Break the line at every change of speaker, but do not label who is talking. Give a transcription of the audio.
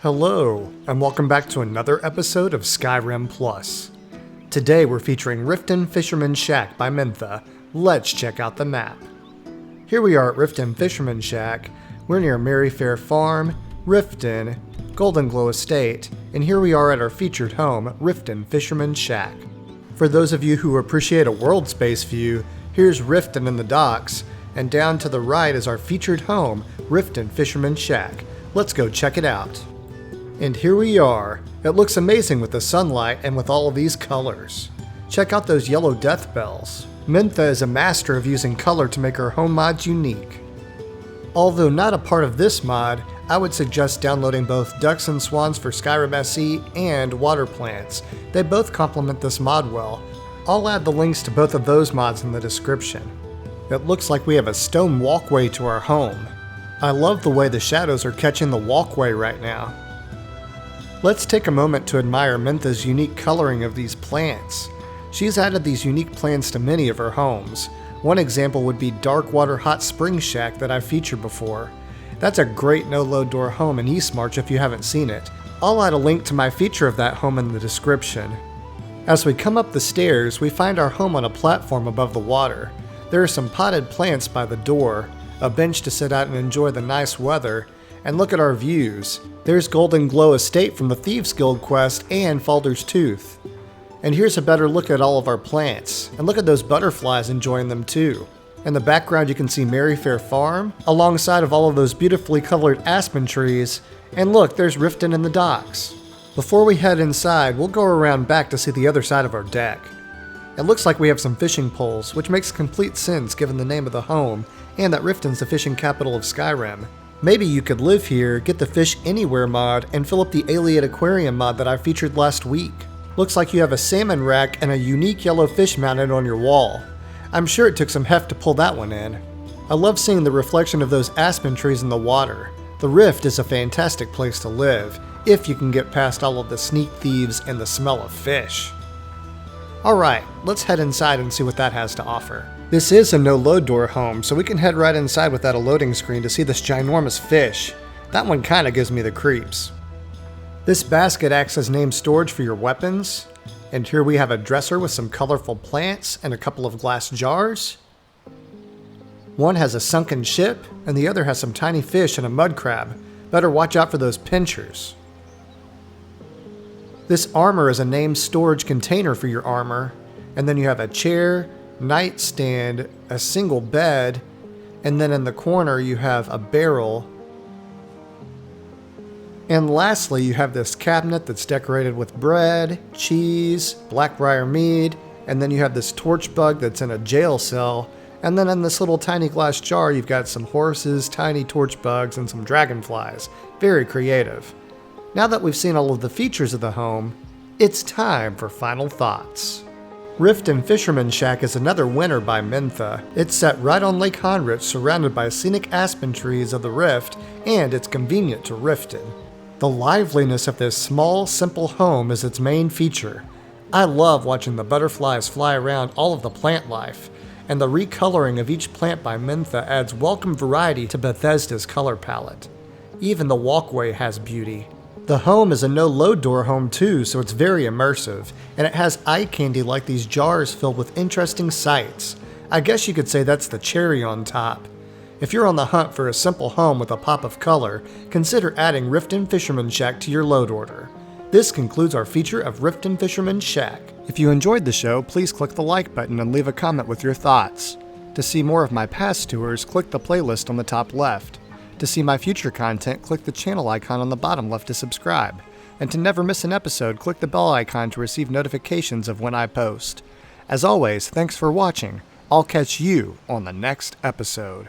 Hello, and welcome back to another episode of Skyrim Plus. Today we're featuring Riften Fisherman Shack by Mentha. Let's check out the map. Here we are at Riften Fisherman Shack. We're near Merryfair Farm, Riften, Golden Glow Estate, and here we are at our featured home, Riften Fisherman Shack. For those of you who appreciate a world space view, here's Riften in the docks, and down to the right is our featured home, Riften Fisherman Shack. Let's go check it out. And here we are. It looks amazing with the sunlight and with all of these colors. Check out those yellow death bells. Mentha is a master of using color to make her home mods unique. Although not a part of this mod, I would suggest downloading both Ducks and Swans for Skyrim SE and Waterplants. They both complement this mod well. I'll add the links to both of those mods in the description. It looks like we have a stone walkway to our home. I love the way the shadows are catching the walkway right now. Let's take a moment to admire Mentha's unique coloring of these plants. She's added these unique plants to many of her homes. One example would be Darkwater Hot Springs Shack that I've featured before. That's a great no-load door home in Eastmarch if you haven't seen it. I'll add a link to my feature of that home in the description. As we come up the stairs, we find our home on a platform above the water. There are some potted plants by the door, a bench to sit out and enjoy the nice weather, and look at our views. There's Golden Glow Estate from the Thieves Guild quest and Falder's Tooth. And here's a better look at all of our plants. And look at those butterflies enjoying them too. In the background you can see Merryfair Farm, alongside of all of those beautifully colored aspen trees. And look, there's Riften in the docks. Before we head inside, we'll go around back to see the other side of our deck. It looks like we have some fishing poles, which makes complete sense given the name of the home, and that Riften's the fishing capital of Skyrim. Maybe you could live here, get the Fish Anywhere mod, and fill up the Ayleid Aquarium mod that I featured last week. Looks like you have a salmon rack and a unique yellow fish mounted on your wall. I'm sure it took some heft to pull that one in. I love seeing the reflection of those aspen trees in the water. The Rift is a fantastic place to live, if you can get past all of the sneak thieves and the smell of fish. Alright, let's head inside and see what that has to offer. This is a no-load door home, so we can head right inside without a loading screen to see this ginormous fish. That one kinda gives me the creeps. This basket acts as named storage for your weapons, and here we have a dresser with some colorful plants and a couple of glass jars. One has a sunken ship, and the other has some tiny fish and a mud crab. Better watch out for those pinchers. This armor is a named storage container for your armor, and then you have a chair, nightstand, a single bed, and then in the corner you have a barrel. And lastly, you have this cabinet that's decorated with bread, cheese, blackbriar mead, and then you have this torch bug that's in a jail cell, and then in this little tiny glass jar you've got some horses, tiny torch bugs, and some dragonflies. Very creative. Now that we've seen all of the features of the home, it's time for final thoughts. Riften Fisherman Shack is another winner by Mentha. It's set right on Lake Honrich, surrounded by scenic aspen trees of the Rift, and it's convenient to Riften. The liveliness of this small, simple home is its main feature. I love watching the butterflies fly around all of the plant life, and the recoloring of each plant by Mentha adds welcome variety to Bethesda's color palette. Even the walkway has beauty. The home is a no-load door home too, so it's very immersive, and it has eye candy like these jars filled with interesting sights. I guess you could say that's the cherry on top. If you're on the hunt for a simple home with a pop of color, consider adding Riften Fisherman Shack to your load order. This concludes our feature of Riften Fisherman Shack. If you enjoyed the show, please click the like button and leave a comment with your thoughts. To see more of my past tours, click the playlist on the top left. To see my future content, click the channel icon on the bottom left to subscribe. And to never miss an episode, click the bell icon to receive notifications of when I post. As always, thanks for watching. I'll catch you on the next episode.